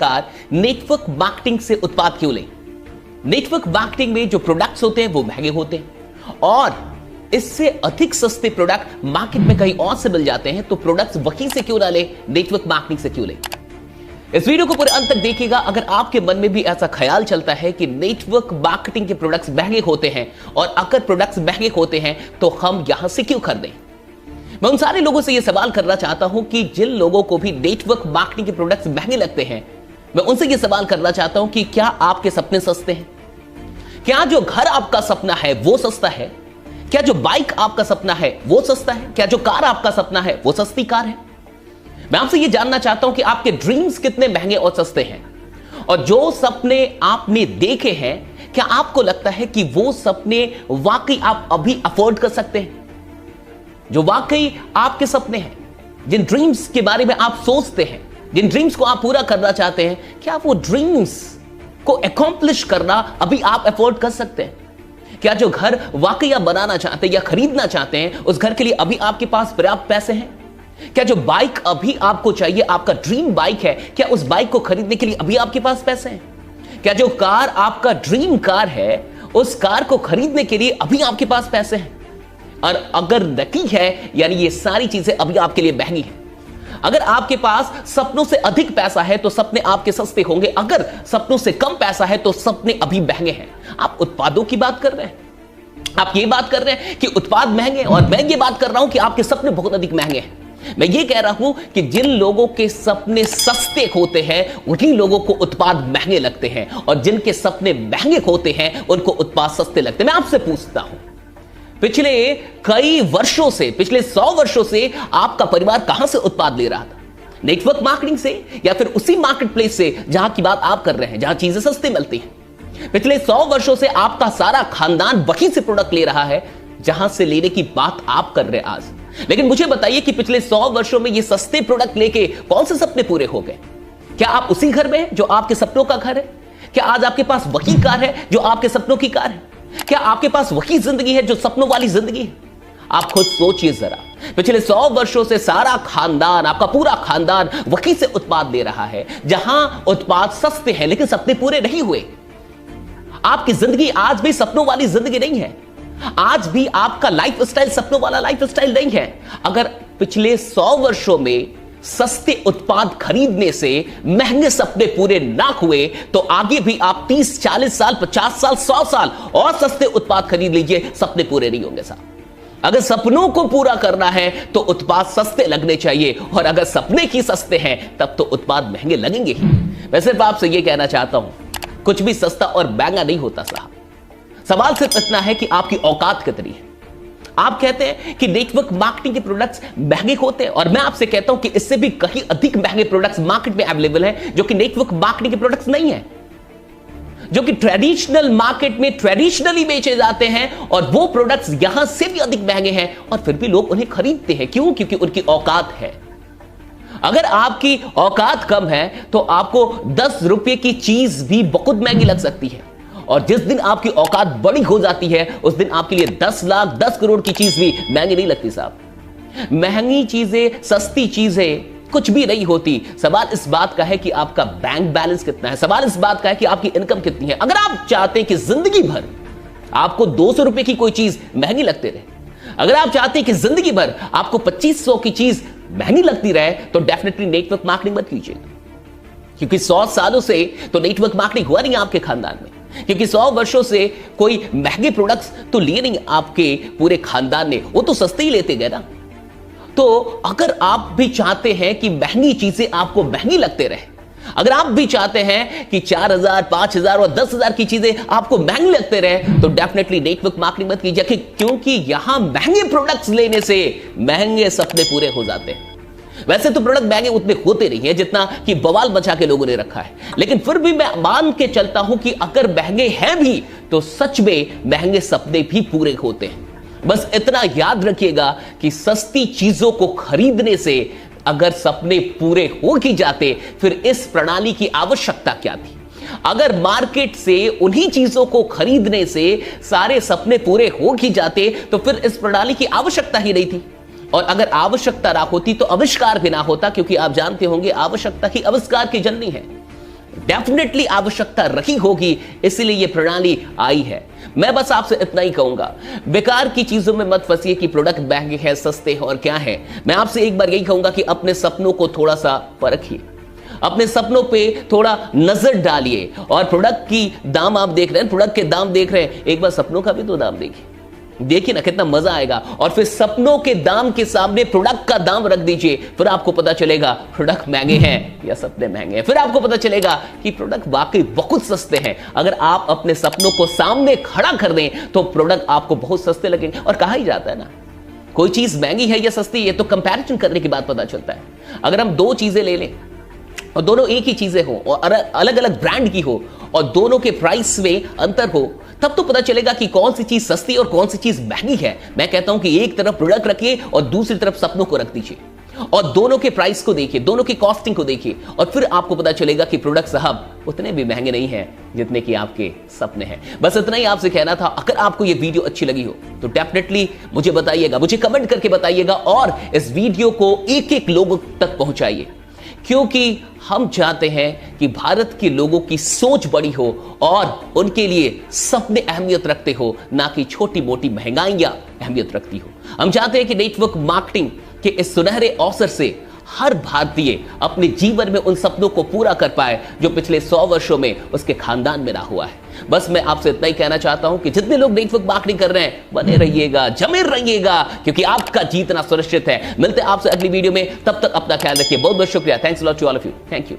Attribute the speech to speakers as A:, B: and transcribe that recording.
A: Car network marketing से उत्पाद क्यों लें? नेटवर्क मार्केटिंग में जो प्रोडक्ट्स होते हैं वो महंगे होते हैं और इससे अधिक सस्ते प्रोडक्ट मार्केट में कहीं और से मिल जाते हैं, तो प्रोडक्ट्स वहीं से क्यों ना ले, नेटवर्क मार्केटिंग से क्यों ले? इस वीडियो को पूरे अंत तक देखिएगा। अगर आपके मन में भी ऐसा ख्याल चलता है कि नेटवर्क मार्केटिंग के प्रोडक्ट्स महंगे होते हैं और अगर प्रोडक्ट्स महंगे होते हैं तो हम यहां से क्यों खरीदें, मैं उन सारे लोगों से यह सवाल करना चाहता हूं कि जिन लोगों को भी नेटवर्क मार्केटिंग के प्रोडक्ट्स महंगे लगते हैं, मैं उनसे यह सवाल करना चाहता हूं कि क्या आपके सपने सस्ते हैं? क्या जो घर आपका सपना है वो सस्ता है? क्या जो बाइक आपका सपना है वो सस्ता है? क्या जो कार आपका सपना है वो सस्ती कार है? मैं आपसे यह जानना चाहता हूं कि आपके ड्रीम्स कितने महंगे और सस्ते हैं, और जो सपने आपने देखे हैं क्या आपको लगता है कि वो सपने वाकई आप अभी अफोर्ड कर सकते हैं? जो वाकई आपके सपने हैं, जिन ड्रीम्स के बारे में आप सोचते हैं, जिन ड्रीम्स को आप पूरा करना चाहते हैं, क्या वो ड्रीम्स को अकॉम्प्लिश करना अभी आप अफोर्ड कर सकते हैं? क्या जो घर वाकई आप बनाना चाहते हैं या खरीदना चाहते हैं, उस घर के लिए अभी आपके पास पर्याप्त पैसे हैं? क्या जो बाइक अभी आपको चाहिए, आपका ड्रीम बाइक है, क्या उस बाइक को खरीदने के लिए अभी आपके पास पैसे हैं? क्या जो कार आपका ड्रीम कार है, उस कार को खरीदने के लिए अभी आपके पास पैसे हैं? और अगर नहीं है, यानी ये सारी चीजें अभी आपके लिए महंगी हैं। अगर आपके पास सपनों से अधिक पैसा है तो सपने आपके सस्ते होंगे, अगर सपनों से कम पैसा है तो सपने अभी महंगे हैं। आप उत्पादों की बात कर रहे हैं, आप ये बात कर रहे हैं कि उत्पाद महंगे, और मैं ये बात कर रहा हूं कि आपके सपने बहुत अधिक महंगे हैं। मैं ये कह रहा हूं कि जिन लोगों के सपने सस्ते होते हैं उन्हीं लोगों को उत्पाद महंगे लगते हैं, और जिनके सपने महंगे होते हैं उनको उत्पाद सस्ते लगते हैं। मैं आपसे पूछता हूं, पिछले कई वर्षों से, पिछले 100 वर्षों से आपका परिवार कहां से उत्पाद ले रहा था? नेटवर्क मार्केटिंग से, या फिर उसी मार्केट प्लेस से जहां की बात आप कर रहे हैं, जहां चीजें सस्ती मिलती हैं? पिछले 100 वर्षों से आपका सारा खानदान वहीं से प्रोडक्ट ले रहा है जहां से लेने की बात आप कर रहे हैं आज। लेकिन मुझे बताइए कि पिछले 100 वर्षों में ये सस्ते प्रोडक्ट लेके कौन से सपने पूरे हो गए? क्या आप उसी घर में हैं जो आपके सपनों का घर है? क्या आज आपके पास वही कार है जो आपके सपनों की कार है? क्या आपके पास वही जिंदगी है जो सपनों वाली जिंदगी है? आप खुद सोचिए जरा, पिछले 100 वर्षों से सारा खानदान, आपका पूरा खानदान वहीं से उत्पाद ले रहा है जहां उत्पाद सस्ते हैं लेकिन सपने पूरे नहीं हुए। आपकी जिंदगी आज भी सपनों वाली जिंदगी नहीं है, आज भी आपका लाइफ स्टाइल सपनों वाला लाइफ स्टाइल नहीं है। अगर पिछले 100 वर्षों में सस्ते उत्पाद खरीदने से महंगे सपने पूरे ना हुए, तो आगे भी आप 30, 40 साल, 50 साल, 100 साल और सस्ते उत्पाद खरीद लीजिए, सपने पूरे नहीं होंगे साहब। अगर सपनों को पूरा करना है तो उत्पाद सस्ते लगने चाहिए, और अगर सपने ही सस्ते हैं तब तो उत्पाद महंगे लगेंगे ही। मैं सिर्फ आपसे यह कहना चाहता हूं, कुछ भी सस्ता और महंगा नहीं होता साहब। सवाल सिर्फ इतना है कि आपकी औकात कितनी है। आप कहते हैं कि नेटवर्क मार्केटिंग के प्रोडक्ट्स महंगे होते हैं, और मैं आपसे कहता हूं कि इससे भी कहीं अधिक महंगे प्रोडक्ट्स मार्केट में अवेलेबल हैं जो कि नेटवर्क मार्केटिंग के प्रोडक्ट्स नहीं है, जो कि ट्रेडिशनल मार्केट में ट्रेडिशनली बेचे जाते हैं, और वो प्रोडक्ट्स यहां से भी अधिक महंगे हैं और फिर भी लोग उन्हें खरीदते हैं। क्यों? क्योंकि उनकी औकात है। अगर आपकी औकात कम है तो आपको 10 रुपए की चीज भी बहुत महंगी लग सकती है, और जिस दिन आपकी औकात बड़ी हो जाती है उस दिन आपके लिए 10 लाख, 10 करोड़ की चीज भी महंगी नहीं लगती साहब। महंगी चीजें, सस्ती चीजें कुछ भी नहीं होती। सवाल इस बात का है कि आपका बैंक बैलेंस कितना है, सवाल इस बात का है कि आपकी इनकम कितनी है। अगर आप चाहते हैं कि जिंदगी भर आपको 200 रुपए की कोई चीज महंगी लगती रहे, अगर आप चाहते हैं कि जिंदगी भर आपको 2500 की चीज महंगी लगती रहे, तो डेफिनेटली नेटवर्क मार्केटिंग मत कीजिए, क्योंकि 100 सालों से तो नेटवर्क मार्केटिंग हुआ नहीं आपके खानदान में, क्योंकि 100 वर्षों से कोई महंगे प्रोडक्ट्स तो लिए नहीं आपके पूरे खानदान ने, वो तो सस्ते ही लेते गए ना। तो अगर आप भी चाहते हैं कि महंगी चीजें आपको महंगी लगते रहे, अगर आप भी चाहते हैं कि 4000, 5000 और 10,000 की चीजें आपको महंगी लगते रहे, तो डेफिनेटली नेटवर्क मार्केटिंग मत कीजिए, क्योंकि यहां महंगे प्रोडक्ट्स लेने से महंगे सपने पूरे हो जाते हैं। वैसे तो प्रोडक्ट महंगे उतने होते नहीं है जितना कि बवाल मचा के लोगों ने रखा है, लेकिन फिर भी मैं मान के चलता हूं कि अगर महंगे हैं भी तो सच में महंगे सपने भी पूरे होते हैं। बस इतना याद रखिएगा कि सस्ती चीजों को खरीदने से अगर सपने पूरे हो ही जाते, फिर इस प्रणाली की आवश्यकता क्या थी? अगर मार्केट से उन्हीं चीजों को खरीदने से सारे सपने पूरे हो ही जाते, तो फिर इस प्रणाली की आवश्यकता ही नहीं थी। और अगर आवश्यकता ना होती तो आविष्कार भी ना होता, क्योंकि आप जानते होंगे आवश्यकता ही आविष्कार की जननी है। डेफिनेटली आवश्यकता रही होगी, इसलिए यह प्रणाली आई है। मैं बस आपसे इतना ही कहूंगा, बेकार की चीजों में मत फंसिए कि प्रोडक्ट महंगे हैं, सस्ते हैं और क्या है। मैं आपसे एक बार यही कहूंगा कि अपने सपनों को थोड़ा सा परखिए, अपने सपनों पे थोड़ा नजर डालिए। और प्रोडक्ट की दाम आप देख रहे हैं, प्रोडक्ट के दाम देख रहे हैं, एक बार सपनों का भी तो दाम देखिए ना, कितना मजा आएगा। और फिर सपनों के दाम के सामने प्रोडक्ट का दाम रख दीजिए, फिर आपको पता चलेगा प्रोडक्ट महंगे हैं या सपने महंगे हैं। फिर आपको पता चलेगा कि प्रोडक्ट वाकई बहुत सस्ते हैं। अगर आप अपने सपनों को सामने खड़ा कर दें तो प्रोडक्ट आपको बहुत सस्ते लगेंगे। और कहा ही जाता है ना, कोई चीज महंगी है या सस्ती है तो कंपैरिजन करने के बाद पता चलता है। अगर हम दो चीजें ले लें और दोनों एक ही चीजें हो और अलग अलग ब्रांड की हो और दोनों के प्राइस में अंतर हो, तब तो पता चलेगा कि कौन सी चीज सस्ती और कौन सी चीज महंगी है। मैं कहता हूं कि एक तरफ प्रोडक्ट रखिए और दूसरी तरफ सपनों को रख दीजिए और दोनों के प्राइस को देखिए, दोनों की कॉस्टिंग को देखिए और फिर आपको पता चलेगा कि प्रोडक्ट साहब उतने भी महंगे नहीं हैं जितने कि आपके सपने हैं। बस इतना ही आपसे कहना था। अगर आपको यह वीडियो अच्छी लगी हो तो डेफिनेटली मुझे बताइएगा, मुझे कमेंट करके बताइएगा और इस वीडियो को एक एक लोगों तक पहुंचाइए, क्योंकि हम चाहते हैं कि भारत के लोगों की सोच बड़ी हो और उनके लिए सपने अहमियत रखते हो, ना कि छोटी मोटी महंगाइयां अहमियत रखती हो। हम चाहते हैं कि नेटवर्क मार्केटिंग के इस सुनहरे अवसर से हर भारतीय अपने जीवन में उन सपनों को पूरा कर पाए जो पिछले 100 वर्षों में उसके खानदान में ना हुआ है। बस मैं आपसे इतना ही कहना चाहता हूं कि जितने लोग नेटवर्क मार्केटिंग कर रहे हैं, बने रहिएगा, जमे रहिएगा, क्योंकि आपका जीतना सुनिश्चित है। मिलते हैं आपसे अगली वीडियो में, तब तक अपना ख्याल रखिए। बहुत बहुत शुक्रिया। Thanks a lot to all of you. Thank you.